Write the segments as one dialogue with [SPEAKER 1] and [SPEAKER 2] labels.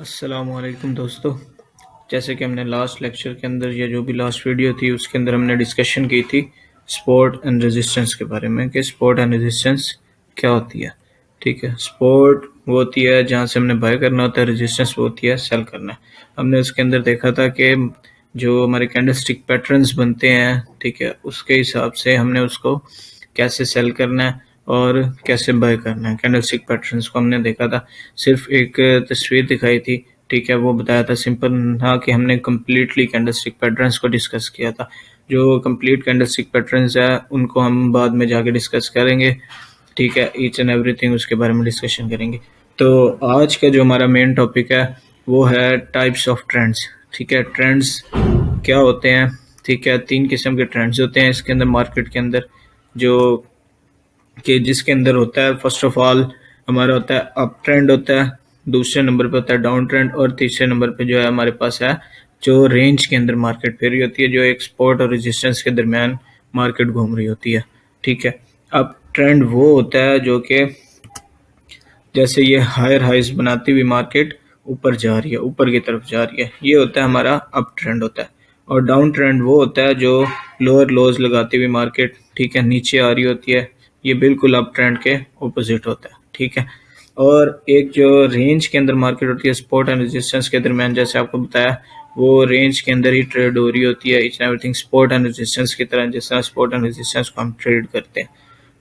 [SPEAKER 1] अस्सलामुअलैकुम दोस्तों। जैसे कि हमने लास्ट लेक्चर के अंदर या जो भी लास्ट वीडियो थी उसके अंदर हमने डिस्कशन की थी सपोर्ट एंड रेजिस्टेंस के बारे में कि सपोर्ट एंड रेजिस्टेंस क्या होती है। ठीक है, सपोर्ट वो होती है जहाँ से हमने बाय करना होता है, रेजिस्टेंस वो होती है सेल करना है। हमने उसके अंदर देखा था कि जो हमारे कैंडलस्टिक पैटर्न्स बनते हैं, ठीक है, उसके हिसाब से हमने उसको कैसे सेल करना है और कैसे बाय करना है। कैंडलस्टिक पैटर्न्स को हमने देखा था, सिर्फ एक तस्वीर दिखाई थी, ठीक है, वो बताया था, सिंपल था कि हमने कम्प्लीटली कैंडलस्टिक पैटर्न्स को डिस्कस किया था। जो कंप्लीट कैंडलस्टिक पैटर्न्स है उनको हम बाद में जाके डिस्कस करेंगे, ठीक है, ईच एंड एवरीथिंग उसके बारे में डिस्कशन करेंगे। तो आज का जो हमारा मेन टॉपिक है वो है टाइप्स ऑफ ट्रेंड्स। ठीक है, ट्रेंड्स क्या होते हैं? ठीक है, तीन किस्म के ट्रेंड्स होते हैं इसके अंदर, मार्केट के अंदर, जो कि जिसके अंदर होता है फर्स्ट ऑफ ऑल हमारा होता है अप ट्रेंड होता है, दूसरे नंबर पे होता है डाउन ट्रेंड, और तीसरे नंबर पे जो है हमारे पास है जो रेंज के अंदर मार्केट फिर रही होती है, जो एक सपोर्ट और रेजिस्टेंस के दरमियान मार्केट घूम रही होती है। ठीक है, अप ट्रेंड वो होता है जो कि जैसे ये हायर हाइज बनाती हुई मार्केट ऊपर जा रही है, ऊपर की तरफ जा रही है, ये होता है हमारा अप ट्रेंड होता है। और डाउन ट्रेंड वो होता है जो लोअर लोज लगाती हुई मार्केट, ठीक है, नीचे आ रही होती है, ये बिल्कुल अप ट्रेंड के ऑपोजिट होता है। ठीक है, और एक जो रेंज के अंदर मार्केट होती है सपोर्ट एंड रेजिस्टेंस के दरमियान, जैसे आपको बताया, वो रेंज के अंदर ही ट्रेड हो रही होती है, each and everything support and resistance की तरह, जिस तरह सपोर्ट एंड रेजिस्टेंस को हम ट्रेड करते हैं।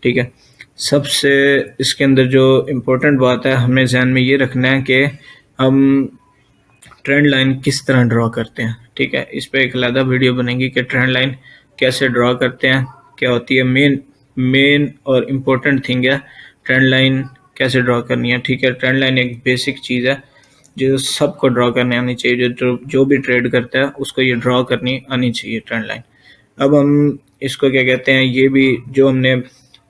[SPEAKER 1] ठीक है, सबसे इसके अंदर जो इम्पोर्टेंट बात है हमें ध्यान में ये रखना है कि हम ट्रेंड लाइन किस तरह ड्रॉ करते हैं। ठीक है, इस पे एक अलग वीडियो बनेगी कि ट्रेंड लाइन कैसे ड्रॉ करते हैं, क्या होती है, मेन और इम्पोर्टेंट थिंग है ट्रेंड लाइन कैसे ड्रॉ करनी है। ठीक है, ट्रेंड लाइन एक बेसिक चीज़ है जो सबको ड्रॉ करनी आनी चाहिए, जो भी ट्रेड करता है उसको ये ड्रॉ करनी आनी चाहिए ट्रेंड लाइन। अब हम इसको क्या कहते हैं, ये भी जो हमने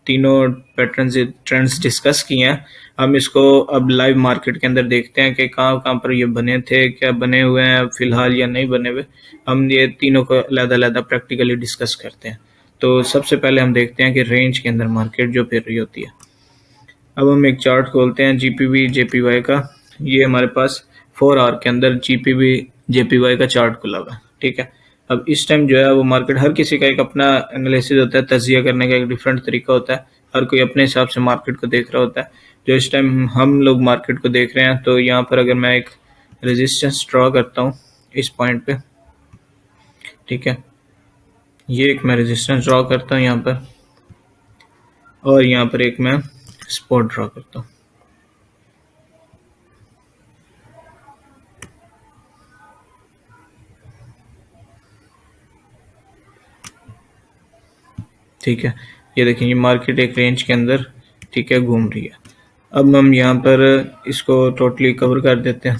[SPEAKER 1] तीनों पैटर्न्स ट्रेंड्स डिस्कस किए हैं, हम इसको अब लाइव मार्केट के अंदर देखते हैं कि कहाँ कहाँ पर ये बने थे, क्या बने हुए हैं फिलहाल या नहीं बने हुए। हम ये तीनों को अलग-अलग प्रैक्टिकली डिस्कस करते हैं। तो सबसे पहले हम देखते हैं कि रेंज के अंदर मार्केट जो फिर रही होती है। अब हम एक चार्ट खोलते हैं जीपीवी जेपीवाई का। ये हमारे पास 4 आवर के अंदर जीपीवी जेपीवाई का चार्ट खुला हुआ है। ठीक है, अब इस टाइम जो है वो मार्केट, हर किसी का एक अपना एनालिसिस होता है, तज्जिया करने का एक डिफरेंट तरीका होता है, हर कोई अपने हिसाब से मार्केट को देख रहा होता है। जो इस टाइम हम लोग मार्केट को देख रहे हैं, तो यहाँ पर अगर मैं एक रेजिस्टेंस ड्रॉ करता हूँ इस पॉइंट पे, ठीक है, ये एक मैं रेजिस्टेंस ड्रॉ करता हूँ यहाँ पर, और यहाँ पर एक मैं सपोर्ट ड्रॉ करता हूँ। ठीक है, ये देखें, ये मार्केट एक रेंज के अंदर, ठीक है, घूम रही है। अब हम यहाँ पर इसको टोटली कवर कर देते हैं।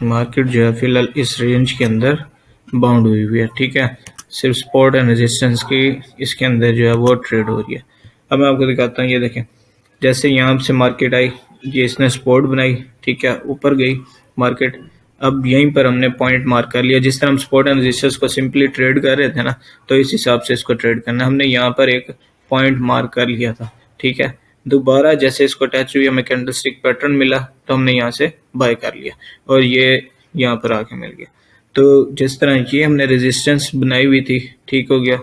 [SPEAKER 1] मार्केट जो है फिलहाल इस रेंज के अंदर बाउंड हुई हुई है। ठीक है, सिर्फ सपोर्ट एंड रेजिस्टेंस की इसके अंदर जो है वो ट्रेड हो रही है। अब मैं आपको दिखाता हूँ, ये देखें, जैसे यहाँ से मार्केट आई, ये इसने सपोर्ट बनाई, ठीक है, ऊपर गई मार्केट। अब यहीं पर हमने पॉइंट मार्क कर लिया, जिस तरह हम सपोर्ट एंड रेजिस्टेंस को सिंपली ट्रेड कर रहे थे ना, तो इस हिसाब से इसको ट्रेड करना। हमने यहाँ पर एक पॉइंट मार्क कर लिया था। ठीक है, दोबारा जैसे इसको टच हुई, हमें कैंडलस्टिक पैटर्न मिला, तो हमने यहाँ से बाय कर लिया और ये यहाँ पर आके मिल गया। तो जिस तरह ये हमने रेजिस्टेंस बनाई हुई थी, ठीक हो गया।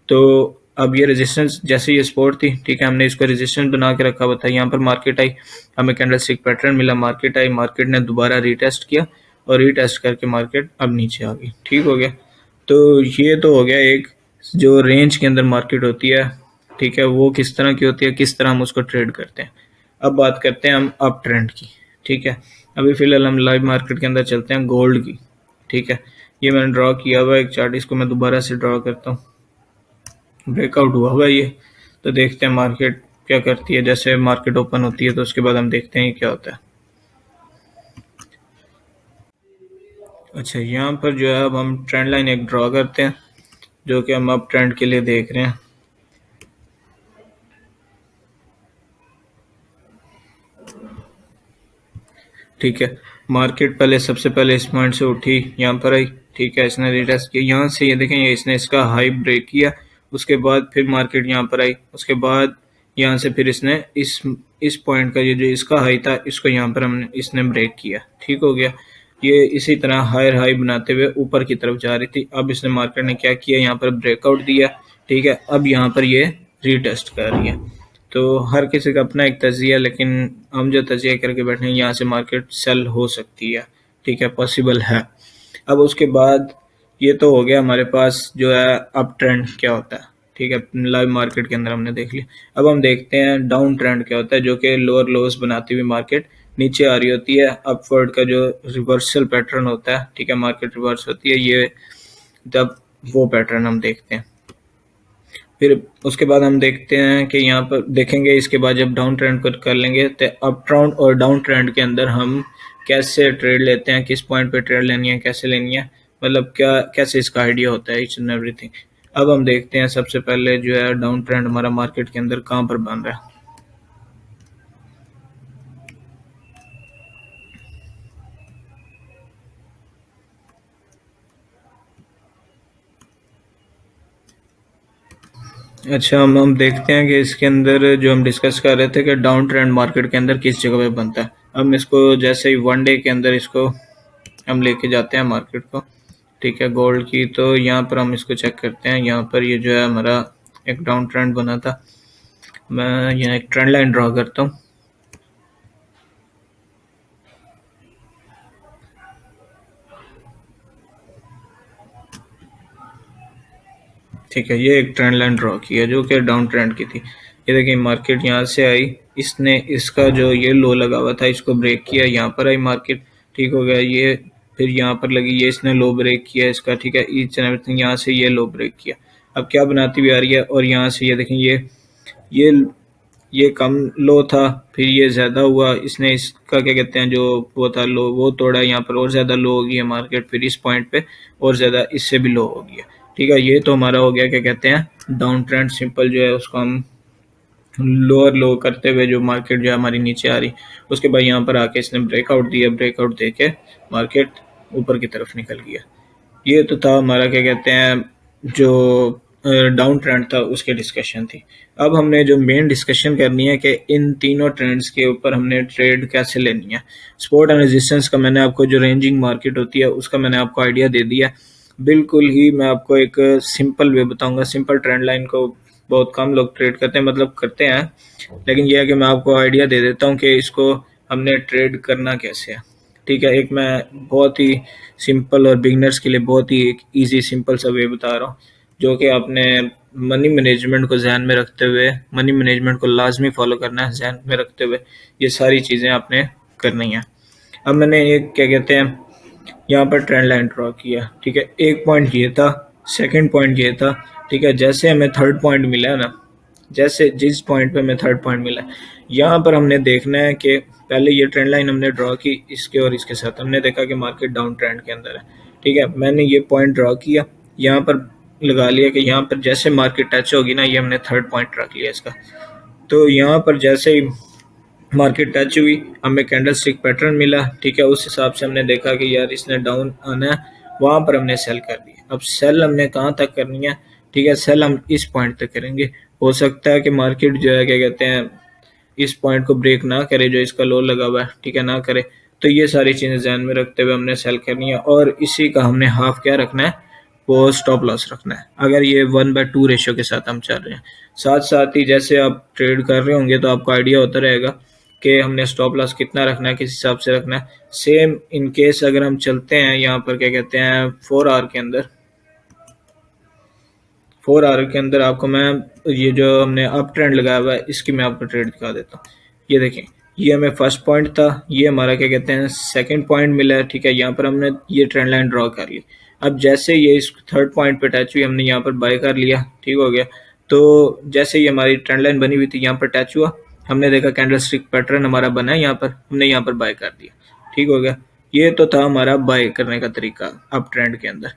[SPEAKER 1] तो अब ये रेजिस्टेंस, जैसे ये सपोर्ट थी, ठीक है, हमने इसको रेजिस्टेंस बना के रखा हुआ था। यहाँ पर मार्केट आई, हमें कैंडलस्टिक पैटर्न मिला, मार्केट आई, मार्केट ने दोबारा रीटेस्ट किया और रीटेस्ट करके मार्केट अब नीचे आ गई। ठीक हो गया। तो ये तो हो गया एक जो रेंज के अंदर मार्केट होती है, ठीक है, वो किस तरह की होती है, किस तरह हम उसको ट्रेड करते हैं। अब बात करते हैं हम अप ट्रेंड की। ठीक है, अभी फिलहाल हम लाइव मार्केट के अंदर चलते हैं गोल्ड की। ठीक है, ये मैंने ड्रॉ किया हुआ एक चार्ट, इसको मैं दोबारा से ड्रॉ करता हूँ। ब्रेकआउट हुआ हुआ ये, तो देखते हैं मार्केट क्या करती है। जैसे मार्केट ओपन होती है तो उसके बाद हम देखते हैं क्या होता है। अच्छा, यहाँ पर जो है अब हम ट्रेंड लाइन एक ड्रॉ करते हैं, जो कि हम अप ट्रेंड के लिए देख रहे हैं। ठीक है, मार्केट पहले सबसे पहले इस पॉइंट से उठी, यहाँ पर आई, ठीक है, इसने रिटेस्ट किया, यहाँ से ये देखें, ये इसने इसका हाई ब्रेक किया, उसके बाद फिर मार्केट यहाँ पर आई, उसके बाद यहाँ से फिर इसने इस पॉइंट का ये जो इसका हाई था इसको यहाँ पर हमने इसने ब्रेक किया, ठीक हो गया। ये इसी तरह हायर हाई बनाते हुए ऊपर की तरफ जा रही थी। अब इसने मार्केट ने क्या किया, यहाँ पर ब्रेकआउट दिया, ठीक है। अब यहाँ पर ये रीटेस्ट कर रही है। तो हर किसी का अपना एक तजिया, लेकिन हम जो तजिया करके बैठे हैं यहाँ से मार्केट सेल हो सकती है, ठीक है, पॉसिबल है। अब उसके बाद ये तो हो गया हमारे पास जो है अप ट्रेंड क्या होता है, ठीक है, लाइव मार्केट के अंदर हमने देख लिया। अब हम देखते हैं डाउन ट्रेंड क्या होता है, जो कि लोअर लोस बनाती हुई मार्केट नीचे आ रही होती है। अपवर्ड का जो रिवर्सल पैटर्न होता है, ठीक है, मार्केट रिवर्स होती है, ये तब वो पैटर्न हम देखते हैं। फिर उसके बाद हम देखते हैं कि यहाँ पर देखेंगे, इसके बाद जब डाउन ट्रेंड को कर लेंगे तो अप ट्रेंड और डाउन ट्रेंड के अंदर हम कैसे ट्रेड लेते हैं, किस पॉइंट पे ट्रेड लेनी है, कैसे लेनी है, मतलब क्या कैसे इसका आइडिया होता है, ईच एंड एवरीथिंग। अब हम देखते हैं सबसे पहले जो है डाउन ट्रेंड हमारा मार्केट के अंदर कहाँ पर बन रहा है। अच्छा, हम देखते हैं कि इसके अंदर जो हम डिस्कस कर रहे थे कि डाउन ट्रेंड मार्केट के अंदर किस जगह पे बनता है। हम इसको जैसे ही वन डे के अंदर इसको हम लेके जाते हैं मार्केट को, ठीक है, गोल्ड की, तो यहाँ पर हम इसको चेक करते हैं। यहाँ पर ये जो है हमारा एक डाउन ट्रेंड बना था। मैं यहाँ एक ट्रेंड लाइन ड्रॉ करता हूँ। ठीक है, ये एक ट्रेंड लाइन ड्रॉ की है जो कि डाउन ट्रेंड की थी। ये देखिए मार्केट यहाँ से आई, इसने इसका जो ये लो लगा हुआ था इसको ब्रेक किया, यहाँ पर आई मार्केट, ठीक हो गया। ये फिर यहाँ पर लगी, ये इसने लो ब्रेक किया इसका, ठीक है, ईच एंड एवरीथिंग, यहाँ से ये लो ब्रेक किया। अब क्या बनाती हुई आ रही है, और यहाँ से ये देखें ये ये कम लो था, फिर ये ज़्यादा हुआ, इसने इसका क्या कहते हैं जो वो था लो वो तोड़ा, यहाँ पर और ज़्यादा लो हो गई है मार्केट, फिर इस पॉइंट पे और ज़्यादा इससे भी लो हो गई है, ठीक है। ये तो हमारा हो गया क्या कहते हैं डाउन ट्रेंड, सिंपल जो है उसको हम लोअर लो करते हुए जो मार्केट जो है हमारी नीचे आ रही, उसके बाद यहाँ पर आके इसने ब्रेकआउट दिया, ब्रेकआउट दे के मार्केट ऊपर की तरफ निकल गया। ये तो था हमारा क्या कहते हैं जो डाउन ट्रेंड था उसके डिस्कशन थी। अब हमने जो मेन डिस्कशन करनी है कि इन तीनों ट्रेंड्स के ऊपर हमने ट्रेड कैसे लेनी है। सपोर्ट एंड रेजिस्टेंस का मैंने आपको, जो रेंजिंग मार्केट होती है उसका मैंने आपको आइडिया दे दिया। बिल्कुल ही मैं आपको एक सिंपल वे बताऊंगा। सिंपल ट्रेंड लाइन को बहुत कम लोग ट्रेड करते हैं, मतलब करते हैं, लेकिन यह है कि मैं आपको आइडिया दे देता हूँ कि इसको हमने ट्रेड करना कैसे है, ठीक है। एक मैं बहुत ही सिंपल और बिगनर्स के लिए बहुत ही एक ईजी सिंपल सा वे बता रहा हूँ, जो कि आपने मनी मैनेजमेंट को ध्यान में रखते हुए, मनी मैनेजमेंट को लाजमी फॉलो करना है ध्यान में रखते हुए, ये सारी चीज़ें आपने करनी है। अब मैंने एक क्या कहते हैं यहाँ पर ट्रेंड लाइन ड्रॉ किया, ठीक है। एक पॉइंट ये था, सेकंड पॉइंट ये था, ठीक है। जैसे हमें थर्ड पॉइंट मिला है ना, जैसे जिस पॉइंट पे हमें थर्ड पॉइंट मिला है, यहाँ पर हमने देखना है कि पहले ये ट्रेंड लाइन हमने ड्रॉ की इसके और इसके साथ, हमने देखा कि मार्केट डाउन ट्रेंड के अंदर है, ठीक है। मैंने ये पॉइंट ड्रॉ किया, यहाँ पर लगा लिया कि यहाँ पर जैसे मार्केट टच होगी ना, ये हमने थर्ड पॉइंट रख लिया इसका। तो यहाँ पर जैसे ही मार्केट टच हुई, हमें कैंडल स्टिक पैटर्न मिला, ठीक है। उस हिसाब से हमने देखा कि यार इसने डाउन आना है, वहाँ पर हमने सेल कर दिया। अब सेल हमने कहाँ तक करनी है, ठीक है, सेल हम इस पॉइंट तक करेंगे। हो सकता है कि मार्केट जो है क्या कहते हैं इस पॉइंट को ब्रेक ना करे, जो इसका लो लगा हुआ है, ठीक है, ना करे। तो ये सारी चीज़ें ध्यान में रखते हुए हमने सेल करनी है, और इसी का हमने हाफ क्या रखना है, वो स्टॉप लॉस रखना है। अगर ये 1/2 रेशियो के साथ हम चल रहे हैं, साथ साथ ही जैसे आप ट्रेड कर रहे होंगे तो आपको आइडिया होता रहेगा कि हमने स्टॉप लॉस कितना रखना है, किस हिसाब से रखना है। सेम इन केस अगर हम चलते हैं यहाँ पर क्या कहते हैं 4 आवर के अंदर, 4 आवर के अंदर आपको मैं ये जो हमने अप ट्रेंड लगाया हुआ है इसकी मैं आपको ट्रेड दिखा देता हूँ। ये देखें, ये हमें फर्स्ट पॉइंट था, ये हमारा क्या कहते हैं सेकंड पॉइंट मिला है, ठीक है। यहाँ पर हमने ये ट्रेंड लाइन ड्रॉ कर ली। अब जैसे ये इस थर्ड पॉइंट पे टच हुई, हमने यहाँ पर बाय कर लिया, ठीक हो गया। तो जैसे ये हमारी ट्रेंड लाइन बनी हुई थी, यहाँ पर टच हुआ, हमने देखा कैंडल स्टिक पैटर्न हमारा बना है, यहाँ पर हमने यहाँ पर बाय कर दिया, ठीक हो गया। ये तो था हमारा बाय करने का तरीका अप ट्रेंड के अंदर।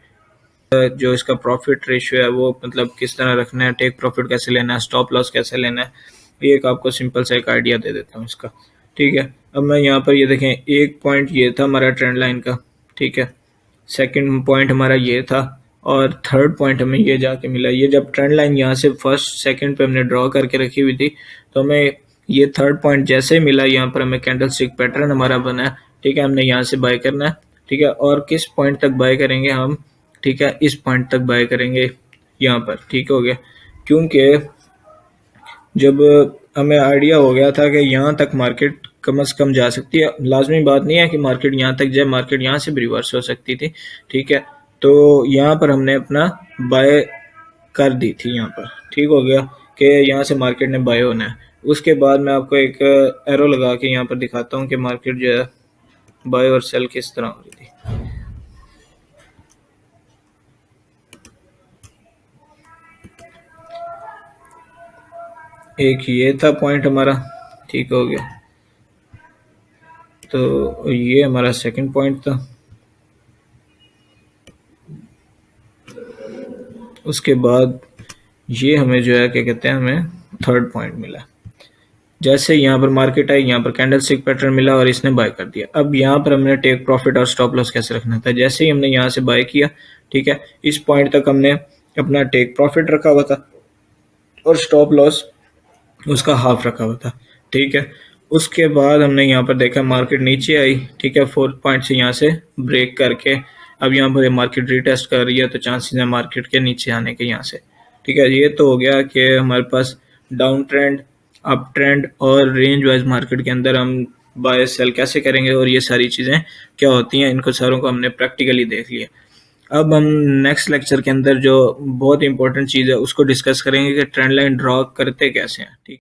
[SPEAKER 1] जो इसका प्रॉफिट रेशियो है वो मतलब किस तरह रखना है, टेक प्रॉफिट कैसे लेना है, स्टॉप लॉस कैसे लेना है, ये एक आपको सिंपल सा एक आइडिया दे देता हूँ इसका, ठीक है। अब मैं यहाँ पर ये देखें, एक पॉइंट ये था हमारा ट्रेंड लाइन का, ठीक है। सेकंड पॉइंट हमारा ये था, और थर्ड पॉइंट हमें ये जाके मिला, ये जब ट्रेंड लाइन यहाँ से फर्स्ट सेकंड पे हमने ड्रॉ करके रखी हुई थी, तो हमें ये थर्ड पॉइंट जैसे ही मिला, यहाँ पर हमें कैंडल स्टिक पैटर्न हमारा बना है, ठीक है, हमने यहाँ से बाय करना है, ठीक है, और किस पॉइंट तक बाय करेंगे हम, ठीक है, इस पॉइंट तक बाय करेंगे यहाँ पर, ठीक हो गया, क्योंकि जब हमें आइडिया हो गया था कि यहाँ तक मार्केट कम से कम जा सकती है, लाजमी बात नहीं है कि मार्केट यहाँ तक जाए, मार्केट यहाँ से भी रिवर्स हो सकती थी, ठीक है, तो यहाँ पर हमने अपना बाय कर दी थी यहाँ पर, ठीक हो गया कि यहाँ से मार्केट ने बाय होना है। उसके बाद मैं आपको एक एरो लगा के यहाँ पर दिखाता हूँ कि मार्केट जो है बाय और सेल किस तरह हो रही थी। एक ये था पॉइंट हमारा, ठीक हो गया, तो ये हमारा सेकंड पॉइंट था। उसके बाद ये हमें जो है क्या कहते हैं, हमें थर्ड पॉइंट मिला। जैसे यहाँ पर मार्केट आई, यहाँ पर कैंडल स्टिक पैटर्न मिला और इसने बाय कर दिया। अब यहाँ पर हमने टेक प्रॉफिट और स्टॉप लॉस कैसे रखना था। जैसे ही हमने यहाँ से बाय किया, ठीक है, इस पॉइंट तक हमने अपना टेक प्रॉफिट रखा हुआ था और स्टॉप लॉस उसका हाफ रखा हुआ था, ठीक है। उसके बाद हमने यहाँ पर देखा मार्केट नीचे आई, ठीक है, 4 पॉइंट से यहाँ से ब्रेक करके अब यहाँ पर मार्केट रीटेस्ट कर रही है, तो चांसेस है मार्केट के नीचे आने के यहाँ से, ठीक है। ये तो हो गया कि हमारे पास डाउन ट्रेंड, अप ट्रेंड और रेंज वाइज मार्केट के अंदर हम बाय सेल कैसे करेंगे और ये सारी चीज़ें क्या होती हैं, इनको सारों को हमने प्रैक्टिकली देख लिया। अब हम नेक्स्ट लेक्चर के अंदर जो बहुत इंपॉर्टेंट चीज़ है उसको डिस्कस करेंगे कि ट्रेंड लाइन ड्रॉ करते कैसे हैं, ठीक।